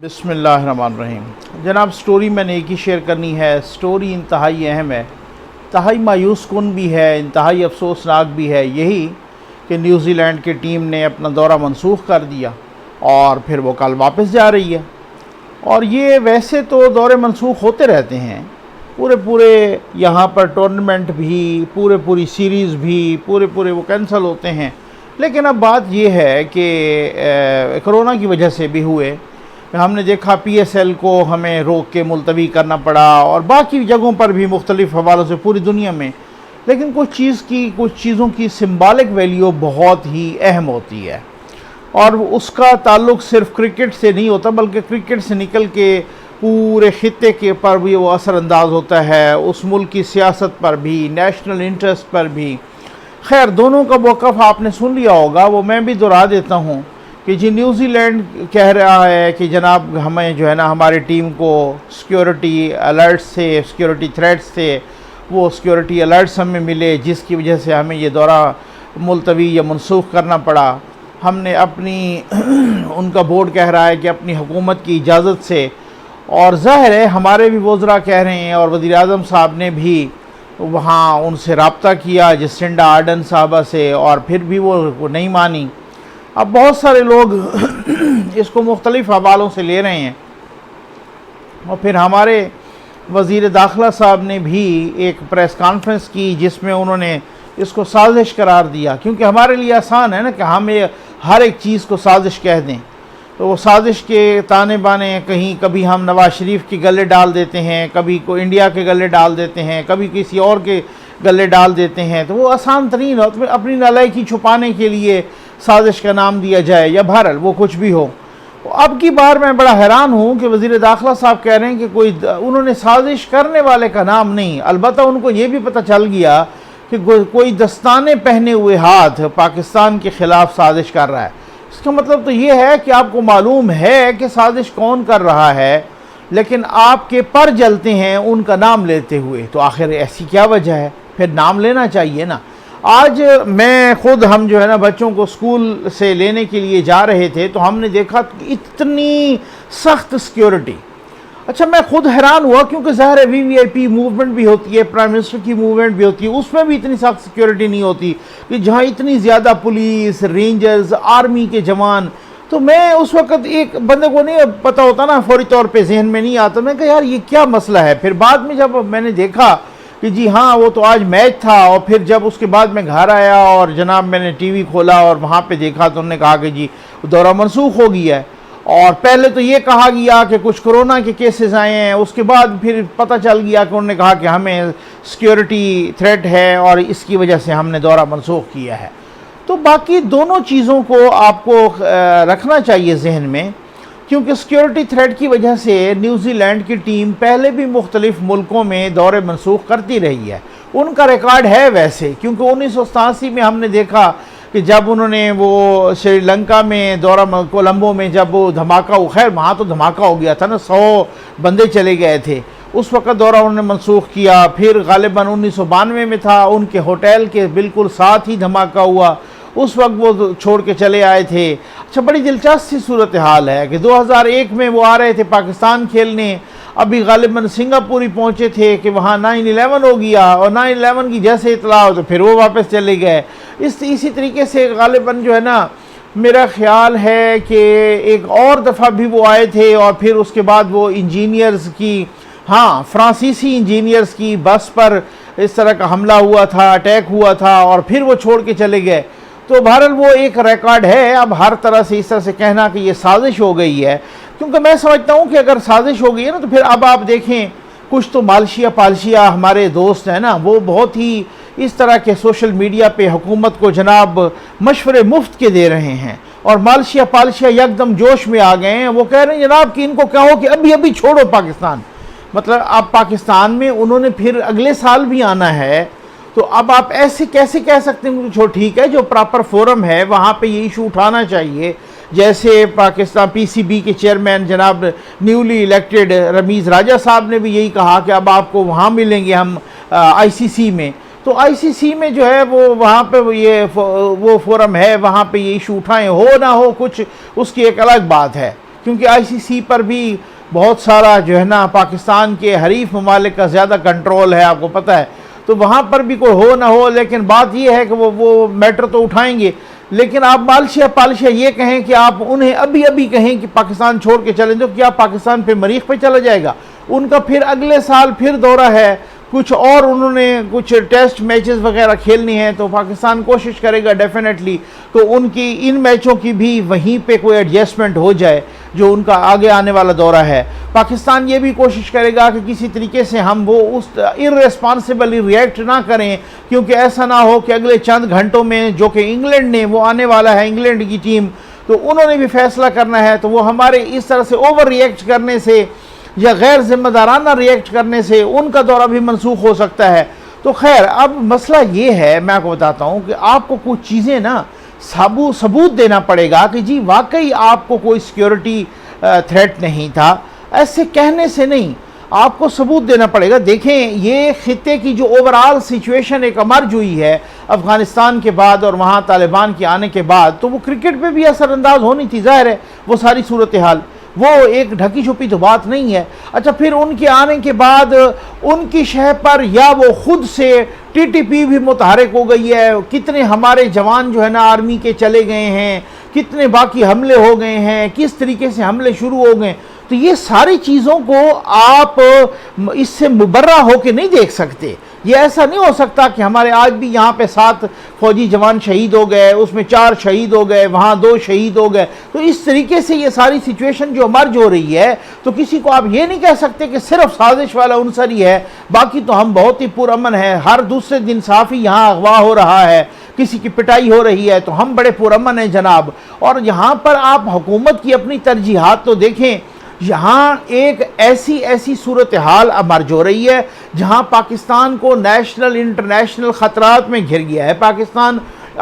بسم اللہ الرحمن الرحیم۔ جناب سٹوری میں نے ایک ہی شیئر کرنی ہے۔ سٹوری انتہائی اہم ہے، انتہائی مایوس کن بھی ہے، انتہائی افسوسناک بھی ہے، یہی کہ نیوزی لینڈ کی ٹیم نے اپنا دورہ منسوخ کر دیا اور پھر وہ کل واپس جا رہی ہے۔ اور یہ ویسے تو دورے منسوخ ہوتے رہتے ہیں، پورے یہاں پر ٹورنامنٹ بھی، پوری سیریز بھی پورے وہ کینسل ہوتے ہیں، لیکن اب بات یہ ہے کہ کرونا کی وجہ سے بھی ہوئے۔ ہم نے دیکھا پی ایس ایل کو ہمیں روک کے ملتوی کرنا پڑا اور باقی جگہوں پر بھی مختلف حوالوں سے پوری دنیا میں، لیکن کچھ چیزوں کی سمبولک ویلیو بہت ہی اہم ہوتی ہے، اور اس کا تعلق صرف کرکٹ سے نہیں ہوتا بلکہ کرکٹ سے نکل کے پورے خطے کے پر بھی وہ اثر انداز ہوتا ہے، اس ملک کی سیاست پر بھی، نیشنل انٹرسٹ پر بھی۔ خیر، دونوں کا موقف آپ نے سن لیا ہوگا، وہ میں بھی دہرا دیتا ہوں کہ جی نیوزی لینڈ کہہ رہا ہے کہ جناب ہمیں جو ہے نا ہماری ٹیم کو سیکیورٹی الرٹس سے، سیکیورٹی تھریٹس سے، وہ سیکیورٹی الرٹس ہمیں ملے جس کی وجہ سے ہمیں یہ دورہ ملتوی یا منسوخ کرنا پڑا۔ ہم نے اپنی ان کا بورڈ کہہ رہا ہے کہ اپنی حکومت کی اجازت سے، اور ظاہر ہے ہمارے بھی وزراء کہہ رہے ہیں اور وزیر اعظم صاحب نے بھی وہاں ان سے رابطہ کیا جسنڈا آرڈن صاحبہ سے، اور پھر بھی وہ نہیں مانی۔ اب بہت سارے لوگ اس کو مختلف حوالوں سے لے رہے ہیں، اور پھر ہمارے وزیر داخلہ صاحب نے بھی ایک پریس کانفرنس کی جس میں انہوں نے اس کو سازش قرار دیا، کیونکہ ہمارے لیے آسان ہے نا کہ ہم ہر ایک چیز کو سازش کہہ دیں، تو وہ سازش کے تانے بانے کبھی ہم نواز شریف کے گلے ڈال دیتے ہیں، کبھی کوئی انڈیا کے گلے ڈال دیتے ہیں، کبھی کسی اور کے گلے ڈال دیتے ہیں، تو وہ آسان ترین ہو، اپنی نالائکی چھپانے کے لیے سازش کا نام دیا جائے یا بہرحال وہ کچھ بھی ہو۔ اب کی بار میں بڑا حیران ہوں کہ وزیر داخلہ صاحب کہہ رہے ہیں کہ انہوں نے سازش کرنے والے کا نام نہیں، البتہ ان کو یہ بھی پتہ چل گیا کہ کوئی دستانے پہنے ہوئے ہاتھ پاکستان کے خلاف سازش کر رہا ہے۔ اس کا مطلب تو یہ ہے کہ آپ کو معلوم ہے کہ سازش کون کر رہا ہے، لیکن آپ کے پر جلتے ہیں ان کا نام لیتے ہوئے، تو آخر ایسی کیا وجہ ہے؟ پھر نام لینا چاہیے نا۔ آج ہم جو ہے نا بچوں کو اسکول سے لینے کے لیے جا رہے تھے تو ہم نے دیکھا اتنی سخت سیکیورٹی۔ اچھا، میں خود حیران ہوا کیونکہ ظاہر ہے وی وی آئی پی موومنٹ بھی ہوتی ہے، پرائم منسٹر کی موومنٹ بھی ہوتی ہے، اس میں بھی اتنی سخت سیکیورٹی نہیں ہوتی کہ جہاں اتنی زیادہ پولیس، رینجرز، آرمی کے جوان۔ تو میں اس وقت ایک بندے کو نہیں پتہ ہوتا نا، فوری طور پہ ذہن میں نہیں آتا، میں کہا یار یہ کیا مسئلہ ہے۔ پھر بعد میں جب میں نے دیکھا کہ جی ہاں وہ تو آج میچ تھا، اور پھر جب اس کے بعد میں گھر آیا اور جناب میں نے ٹی وی کھولا اور وہاں پہ دیکھا تو انہوں نے کہا کہ جی دورہ منسوخ ہو گیا ہے، اور پہلے تو یہ کہا گیا کہ کچھ کرونا کے کیسز آئے ہیں، اس کے بعد پھر پتہ چل گیا کہ انہوں نے کہا کہ ہمیں سیکیورٹی تھریٹ ہے اور اس کی وجہ سے ہم نے دورہ منسوخ کیا ہے۔ تو باقی دونوں چیزوں کو آپ کو رکھنا چاہیے ذہن میں، کیونکہ سیکیورٹی تھریٹ کی وجہ سے نیوزی لینڈ کی ٹیم پہلے بھی مختلف ملکوں میں دورے منسوخ کرتی رہی ہے، ان کا ریکارڈ ہے ویسے، کیونکہ 1987 میں ہم نے دیکھا کہ جب انہوں نے وہ سری لنکا میں دورہ کولمبو میں جب وہ دھماکہ ہو، خیر وہاں تو دھماکہ ہو گیا تھا نا، 100 بندے چلے گئے تھے، اس وقت دورہ انہوں نے منسوخ کیا۔ پھر غالباً 1992 میں تھا، ان کے ہوٹل کے بالکل ساتھ ہی دھماکہ ہوا، اس وقت وہ چھوڑ کے چلے آئے تھے۔ اچھا، بڑی دلچسپ سی صورتحال ہے کہ 2001 میں وہ آ رہے تھے پاکستان کھیلنے، ابھی غالباً سنگاپوری پہنچے تھے کہ وہاں 9/11 ہو گیا، اور 9/11 کی جیسے اطلاع ہو تو پھر وہ واپس چلے گئے۔ اسی طریقے سے غالباً جو ہے نا میرا خیال ہے کہ ایک اور دفعہ بھی وہ آئے تھے، اور پھر اس کے بعد وہ انجینئرز کی، فرانسیسی انجینئرز کی بس پر اس طرح کا حملہ ہوا تھا، اٹیک ہوا تھا، اور پھر وہ چھوڑ کے چلے گئے۔ تو بہرحال وہ ایک ریکارڈ ہے۔ اب ہر طرح سے اس طرح سے کہنا کہ یہ سازش ہو گئی ہے، کیونکہ میں سمجھتا ہوں کہ اگر سازش ہو گئی ہے نا تو پھر اب آپ دیکھیں کچھ تو مالشیا پالشیا ہمارے دوست ہیں نا، وہ بہت ہی اس طرح کے سوشل میڈیا پہ حکومت کو جناب مشورے مفت کے دے رہے ہیں، اور مالشیا پالشیا یکدم جوش میں آ گئے ہیں، وہ کہہ رہے ہیں جناب کہ ان کو کہو کہ ابھی چھوڑو پاکستان۔ مطلب اب پاکستان میں انہوں نے پھر اگلے سال بھی آنا ہے، تو اب آپ ایسے کیسے کہہ سکتے ہیں کہ ٹھیک ہے، جو پراپر فورم ہے وہاں پہ یہ ایشو اٹھانا چاہیے۔ جیسے پاکستان پی سی بی کے چیئرمین جناب نیولی الیکٹڈ رمیز راجہ صاحب نے بھی یہی کہا کہ اب آپ کو وہاں ملیں گے ہم آئی سی سی میں، تو آئی سی سی میں جو ہے وہ وہاں پہ وہ فورم ہے، وہاں پہ یہ ایشو اٹھائیں، ہو نہ ہو کچھ اس کی ایک الگ بات ہے کیونکہ آئی سی سی پر بھی بہت سارا جو ہے نا پاکستان کے حریف ممالک کا زیادہ کنٹرول ہے، آپ کو پتہ ہے، تو وہاں پر بھی کوئی ہو نہ ہو، لیکن بات یہ ہے کہ وہ میٹر تو اٹھائیں گے، لیکن آپ مالشیا پالشیا یہ کہیں کہ آپ انہیں ابھی کہیں کہ پاکستان چھوڑ کے چلیں تو کیا پاکستان پہ مریخ پہ چلا جائے گا؟ ان کا پھر اگلے سال پھر دورہ ہے، کچھ اور انہوں نے کچھ ٹیسٹ میچز وغیرہ کھیلنی ہیں، تو پاکستان کوشش کرے گا ڈیفینیٹلی تو ان کی ان میچوں کی بھی وہیں پہ کوئی ایڈجسٹمنٹ ہو جائے جو ان کا آگے آنے والا دورہ ہے۔ پاکستان یہ بھی کوشش کرے گا کہ کسی طریقے سے ہم وہ اس irresponsibly ریئیکٹ نہ کریں، کیونکہ ایسا نہ ہو کہ اگلے چند گھنٹوں میں جو کہ انگلینڈ نے وہ آنے والا ہے، انگلینڈ کی ٹیم، تو انہوں نے بھی فیصلہ کرنا ہے، تو وہ ہمارے اس طرح سے اوور ریئیکٹ کرنے سے یا غیر ذمہ دارانہ ریئیکٹ کرنے سے ان کا دورہ بھی منسوخ ہو سکتا ہے۔ تو خیر اب مسئلہ یہ ہے، میں آپ کو بتاتا ہوں کہ آپ کو کچھ چیزیں نا ثبوت دینا پڑے گا کہ جی واقعی آپ کو کوئی سیکیورٹی تھریٹ نہیں تھا، ایسے کہنے سے نہیں، آپ کو ثبوت دینا پڑے گا۔ دیکھیں یہ خطے کی جو اوورآل سچویشن ایک امرج ہوئی ہے افغانستان کے بعد اور وہاں طالبان کے آنے کے بعد، تو وہ کرکٹ پہ بھی اثر انداز ہونی تھی، ظاہر ہے وہ ساری صورتحال، وہ ایک ڈھکی چھپی تو بات نہیں ہے۔ اچھا پھر ان کے آنے کے بعد ان کی شہ پر یا وہ خود سے ٹی ٹی پی بھی متحرک ہو گئی ہے، کتنے ہمارے جوان جو ہے نا آرمی کے چلے گئے ہیں، کتنے باقی حملے ہو گئے ہیں، کس طریقے سے حملے شروع ہو گئے، تو یہ ساری چیزوں کو آپ اس سے مبرہ ہو کے نہیں دیکھ سکتے۔ یہ ایسا نہیں ہو سکتا کہ ہمارے آج بھی یہاں پہ 7 فوجی جوان شہید ہو گئے، اس میں 4 شہید ہو گئے، وہاں 2 شہید ہو گئے، تو اس طریقے سے یہ ساری سچویشن جو مرج ہو رہی ہے، تو کسی کو آپ یہ نہیں کہہ سکتے کہ صرف سازش والا عنصر ہی ہے، باقی تو ہم بہت ہی پرامن ہیں، ہر دوسرے دن صحافی یہاں اغوا ہو رہا ہے، کسی کی پٹائی ہو رہی ہے، تو ہم بڑے پرامن ہیں جناب۔ اور یہاں پر آپ حکومت کی اپنی ترجیحات تو دیکھیں، یہاں ایک ایسی صورتحال امرج ہو رہی ہے جہاں پاکستان کو نیشنل انٹرنیشنل خطرات میں گھر گیا ہے۔ پاکستان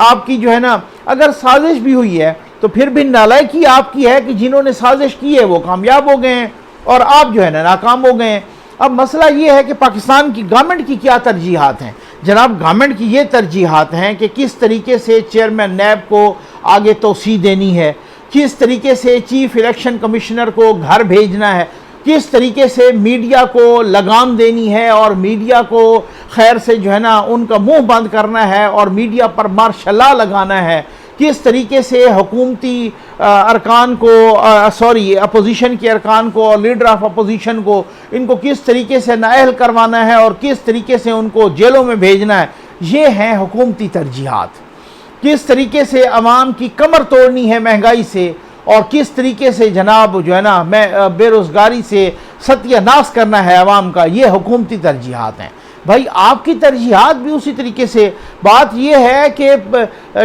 آپ کی جو ہے نا اگر سازش بھی ہوئی ہے تو پھر بھی نالائکی آپ کی ہے کہ جنہوں نے سازش کی ہے وہ کامیاب ہو گئے ہیں اور آپ جو ہے نا ناکام ہو گئے ہیں۔ اب مسئلہ یہ ہے کہ پاکستان کی گورنمنٹ کی کیا ترجیحات ہیں جناب؟ گورنمنٹ کی یہ ترجیحات ہیں کہ کس طریقے سے چیئرمین نیب کو آگے توسیع دینی ہے، کس طریقے سے چیف الیکشن کمشنر کو گھر بھیجنا ہے، کس طریقے سے میڈیا کو لگام دینی ہے اور میڈیا کو خیر سے جو ہے نا ان کا منہ بند کرنا ہے اور میڈیا پر مارشل لا لگانا ہے، کس طریقے سے حکومتی ارکان کو اپوزیشن کے ارکان کو اور لیڈر آف اپوزیشن کو ان کو کس طریقے سے نااہل کروانا ہے اور کس طریقے سے ان کو جیلوں میں بھیجنا ہے، یہ ہیں حکومتی ترجیحات۔ کس طریقے سے عوام کی کمر توڑنی ہے مہنگائی سے اور کس طریقے سے جناب جو ہے نا بے روزگاری سے ستیہ ناش کرنا ہے عوام کا، یہ حکومتی ترجیحات ہیں۔ بھائی آپ کی ترجیحات بھی اسی طریقے سے، بات یہ ہے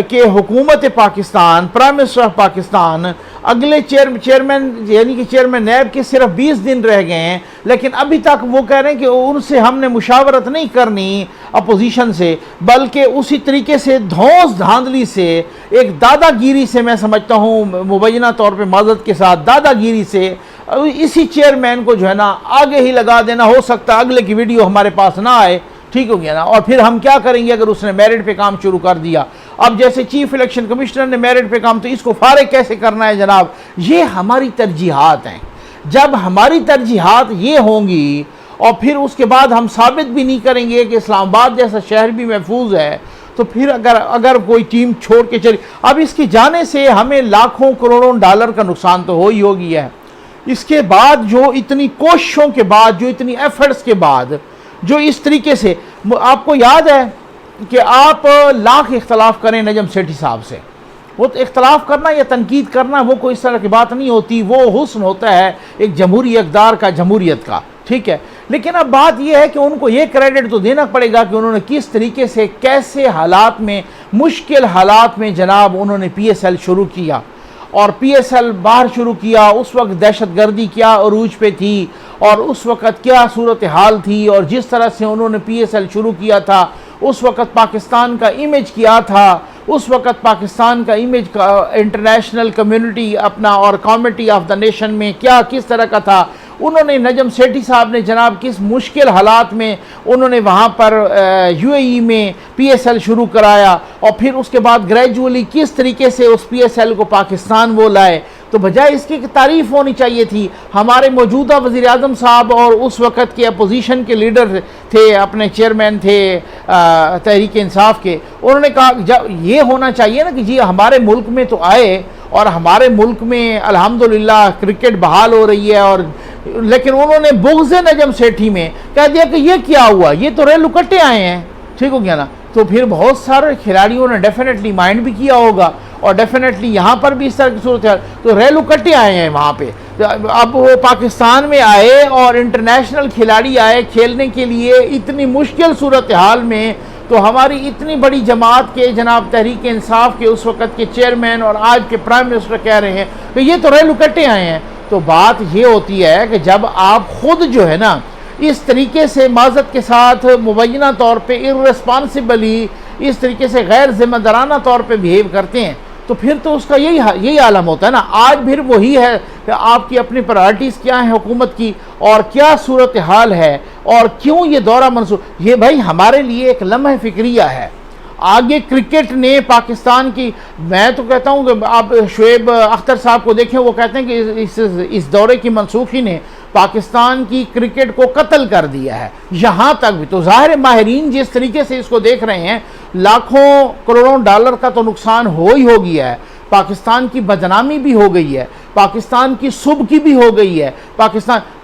کہ حکومت Pakistan, prime minister of Pakistan, اگلے چیئرمین یعنی کہ چیئرمین نیب کے صرف 20 دن رہ گئے ہیں، لیکن ابھی تک وہ کہہ رہے ہیں کہ ان سے ہم نے مشاورت نہیں کرنی اپوزیشن سے، بلکہ اسی طریقے سے دھونس دھاندلی سے، ایک دادا گیری سے، میں سمجھتا ہوں مبینہ طور پہ معذرت کے ساتھ دادا گیری سے اسی چیئرمین کو جو ہے نا آگے ہی لگا دینا، ہو سکتا ہے اگلے کی ویڈیو ہمارے پاس نہ آئے، ٹھیک ہو گیا نا، اور پھر ہم کیا کریں گے اگر اس نے میرٹ پہ کام شروع کر دیا؟ اب جیسے چیف الیکشن کمشنر نے میرٹ پہ کام، تو اس کو فارغ کیسے کرنا ہے جناب؟ یہ ہماری ترجیحات ہیں۔ جب ہماری ترجیحات یہ ہوں گی اور پھر اس کے بعد ہم ثابت بھی نہیں کریں گے کہ اسلام آباد جیسا شہر بھی محفوظ ہے، تو پھر اگر کوئی ٹیم چھوڑ کے چلی، اب اس کے جانے سے ہمیں لاکھوں کروڑوں ڈالر کا نقصان تو ہو گیا ہے۔ اس کے بعد جو اتنی کوششوں کے بعد، جو اتنی ایفرٹس کے بعد، جو اس طریقے سے، آپ کو یاد ہے کہ آپ لاکھ اختلاف کریں نجم سیٹھی صاحب سے، وہ اختلاف کرنا یا تنقید کرنا وہ کوئی اس طرح کی بات نہیں ہوتی، وہ حسن ہوتا ہے ایک جمہوری اقدار کا، جمہوریت کا، ٹھیک ہے۔ لیکن اب بات یہ ہے کہ ان کو یہ کریڈٹ تو دینا پڑے گا کہ انہوں نے کس طریقے سے، کیسے حالات میں، مشکل حالات میں جناب انہوں نے پی ایس ایل شروع کیا، اور پی ایس ایل باہر شروع کیا، اس وقت دہشت گردی کیا عروج پہ تھی اور اس وقت کیا صورتحال تھی، اور جس طرح سے انہوں نے پی ایس ایل شروع کیا تھا اس وقت پاکستان کا امیج کیا تھا، اس وقت پاکستان کا امیج کا انٹرنیشنل کمیونٹی اپنا اور کمیٹی آف دا نیشن میں کیا کس طرح کا تھا۔ انہوں نے نجم سیٹھی صاحب نے جناب کس مشکل حالات میں انہوں نے وہاں پر یو اے ای میں پی ایس ایل شروع کرایا، اور پھر اس کے بعد گریجولی کس طریقے سے اس پی ایس ایل کو پاکستان وہ لائے، تو بجائے اس کی تعریف ہونی چاہیے تھی. ہمارے موجودہ وزیر اعظم صاحب اور اس وقت کے اپوزیشن کے لیڈر تھے, اپنے چیئرمین تھے تحریک انصاف کے, انہوں نے کہا یہ ہونا چاہیے نا کہ جی ہمارے ملک میں تو آئے اور ہمارے ملک میں الحمدللہ کرکٹ بحال ہو رہی ہے, اور لیکن انہوں نے بغض نجم سیٹھی میں کہہ دیا کہ یہ کیا ہوا, یہ تو ریل لکٹے آئے ہیں. ٹھیک ہو گیا نا. تو پھر بہت سارے کھلاڑیوں نے ڈیفینیٹلی مائنڈ بھی کیا ہوگا, اور ڈیفینیٹلی یہاں پر بھی اس طرح کی صورت ہے. تو ریل لکٹے آئے ہیں وہاں پہ. اب وہ پاکستان میں آئے اور انٹرنیشنل کھلاڑی آئے کھیلنے کے لیے اتنی مشکل صورتحال میں, تو ہماری اتنی بڑی جماعت کے جناب تحریک انصاف کے اس وقت کے چیئرمین اور آج کے پرائم منسٹر کہہ رہے ہیں کہ یہ تو ریل لکٹے آئے ہیں. تو بات یہ ہوتی ہے کہ جب آپ خود جو ہے نا اس طریقے سے معذرت کے ساتھ مبینہ طور پہ ارریسپانسبلی اس طریقے سے غیر ذمہ دارانہ طور پہ بیہیو کرتے ہیں, تو پھر تو اس کا یہی عالم ہوتا ہے نا. آج پھر وہی ہے کہ آپ کی اپنی پرائرٹیز کیا ہیں حکومت کی, اور کیا صورتحال ہے, اور کیوں یہ دورہ منسوخ. یہ بھائی ہمارے لیے ایک لمحہ فکریہ ہے. آگے کرکٹ نے پاکستان کی, میں تو کہتا ہوں کہ آپ شعیب اختر صاحب کو دیکھیں, وہ کہتے ہیں کہ اس دورے کی منسوخی نے پاکستان کی کرکٹ کو قتل کر دیا ہے. یہاں تک بھی تو ظاہر ماہرین جس طریقے سے اس کو دیکھ رہے ہیں, لاکھوں کروڑوں ڈالر کا تو نقصان ہو گیا ہے. پاکستان کی بدنامی بھی ہو گئی ہے, پاکستان کی صبح کی بھی ہو گئی ہے.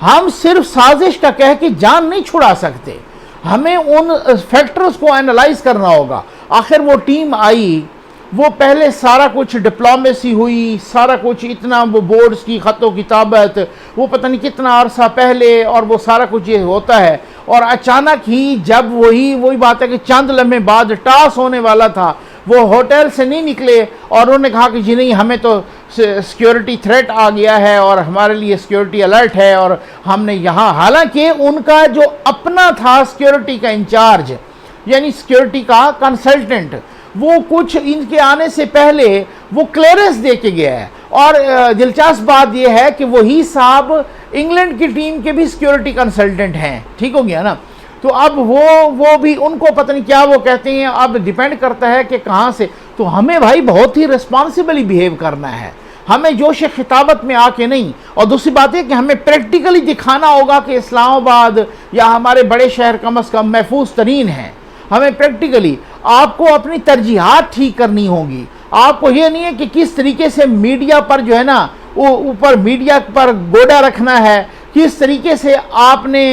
ہم صرف سازش کا کہہ کے جان نہیں چھڑا سکتے, ہمیں ان فیکٹرز کو اینالائز کرنا ہوگا. آخر وہ ٹیم آئی, وہ پہلے سارا کچھ ڈپلومیسی ہوئی, سارا کچھ اتنا وہ بورڈز کی خط و کتابت, وہ پتہ نہیں کتنا عرصہ پہلے, اور وہ سارا کچھ یہ ہوتا ہے, اور اچانک ہی جب وہی بات ہے کہ چند لمحے بعد ٹاس ہونے والا تھا, وہ ہوٹل سے نہیں نکلے اور انہوں نے کہا کہ جی نہیں ہمیں تو سیکیورٹی تھریٹ آ گیا ہے اور ہمارے لیے سیکیورٹی الرٹ ہے, اور ہم نے یہاں, حالانکہ ان کا جو اپنا تھا سیکیورٹی کا انچارج یعنی سیکیورٹی کا کنسلٹنٹ, وہ کچھ ان کے آنے سے پہلے وہ کلیئرنس دے کے گیا ہے. اور دلچسپ بات یہ ہے کہ وہی صاحب انگلینڈ کی ٹیم کے بھی سیکیورٹی کنسلٹنٹ ہیں. ٹھیک ہو گیا نا. تو اب وہ بھی ان کو پتہ نہیں کیا وہ کہتے ہیں, اب ڈیپینڈ کرتا ہے کہ کہاں سے. تو ہمیں بھائی بہت ہی ریسپانسبلی بیہیو کرنا ہے, ہمیں جوش خطابت میں آ کے نہیں. اور دوسری بات ہے کہ ہمیں پریکٹیکلی دکھانا ہوگا کہ اسلام آباد یا ہمارے بڑے شہر کم از کم محفوظ ترین ہیں. ہمیں پریکٹیکلی آپ کو اپنی ترجیحات ٹھیک کرنی ہوگی. آپ کو یہ نہیں ہے کہ کس طریقے سے میڈیا پر جو ہے نا اوپر میڈیا پر گوڈا رکھنا ہے, کس طریقے سے آپ نے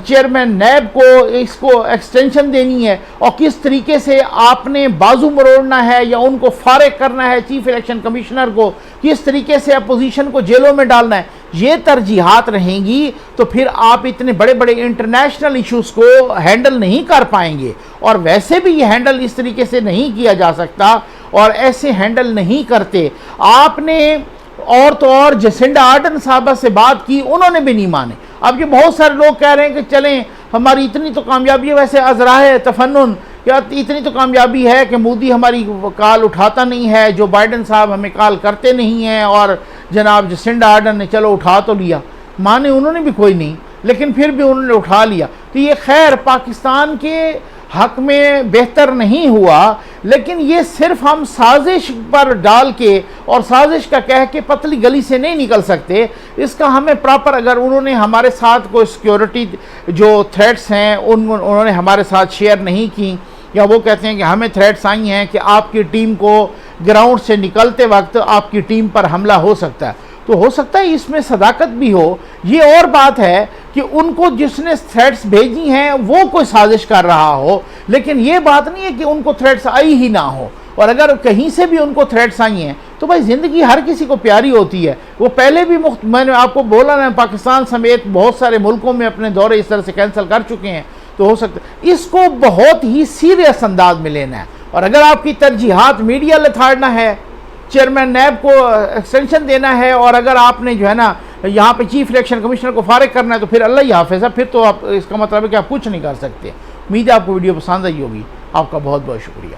چیئرمین نیب کو اس کو ایکسٹینشن دینی ہے, اور کس طریقے سے آپ نے بازو مروڑنا ہے یا ان کو فارغ کرنا ہے چیف الیکشن کمشنر کو, کس طریقے سے اپوزیشن کو جیلوں میں ڈالنا ہے. یہ ترجیحات رہیں گی تو پھر آپ اتنے بڑے بڑے انٹرنیشنل ایشوز کو ہینڈل نہیں کر پائیں گے. اور ویسے بھی یہ ہینڈل اس طریقے سے نہیں کیا جا سکتا, اور ایسے ہینڈل نہیں کرتے. آپ نے اور تو اور جسنڈا آرڈن صاحبہ سے بات کی, انہوں نے بھی نہیں مانے. اب یہ بہت سارے لوگ کہہ رہے ہیں کہ چلیں ہماری اتنی تو کامیابی ہے, ویسے ازراہ تفنن یا اتنی تو کامیابی ہے کہ مودی ہماری کال اٹھاتا نہیں ہے, جو بائیڈن صاحب ہمیں کال کرتے نہیں ہیں, اور جناب جسنڈا آرڈن نے چلو اٹھا تو لیا. مانے انہوں نے بھی کوئی نہیں, لیکن پھر بھی انہوں نے اٹھا لیا. تو یہ خیر پاکستان کے حق میں بہتر نہیں ہوا, لیکن یہ صرف ہم سازش پر ڈال کے اور سازش کا کہہ کے پتلی گلی سے نہیں نکل سکتے. اس کا ہمیں پراپر, اگر انہوں نے ہمارے ساتھ کوئی سیکیورٹی جو تھریٹس ہیں انہوں نے ہمارے ساتھ شیئر نہیں کی, یا وہ کہتے ہیں کہ ہمیں تھریٹس آئی ہیں کہ آپ کی ٹیم کو گراؤنڈ سے نکلتے وقت آپ کی ٹیم پر حملہ ہو سکتا ہے, تو ہو سکتا ہے اس میں صداقت بھی ہو. یہ اور بات ہے کہ ان کو جس نے تھریٹس بھیجی ہیں وہ کوئی سازش کر رہا ہو, لیکن یہ بات نہیں ہے کہ ان کو تھریٹس آئی ہی نہ ہو. اور اگر کہیں سے بھی ان کو تھریٹس آئی ہیں تو بھائی زندگی ہر کسی کو پیاری ہوتی ہے. وہ پہلے بھی میں نے آپ کو بولا نا, پاکستان سمیت بہت سارے ملکوں میں اپنے دورے اس طرح سے کینسل کر چکے ہیں. تو ہو سکتا ہے اس کو بہت ہی سیریس انداز میں لینا ہے. اور اگر آپ کی ترجیحات میڈیا لتھاڑنا ہے, چیئرمین نیب کو ایکسٹینشن دینا ہے, اور اگر آپ نے جو ہے نا یہاں پہ چیف الیکشن کمشنر کو فارغ کرنا ہے, تو پھر اللہ ہی حافظ ہے. پھر تو آپ اس کا مطلب ہے کہ آپ کچھ نہیں کر سکتے. امید ہے آپ کو ویڈیو پسند آئی ہوگی. آپ کا بہت بہت شکریہ.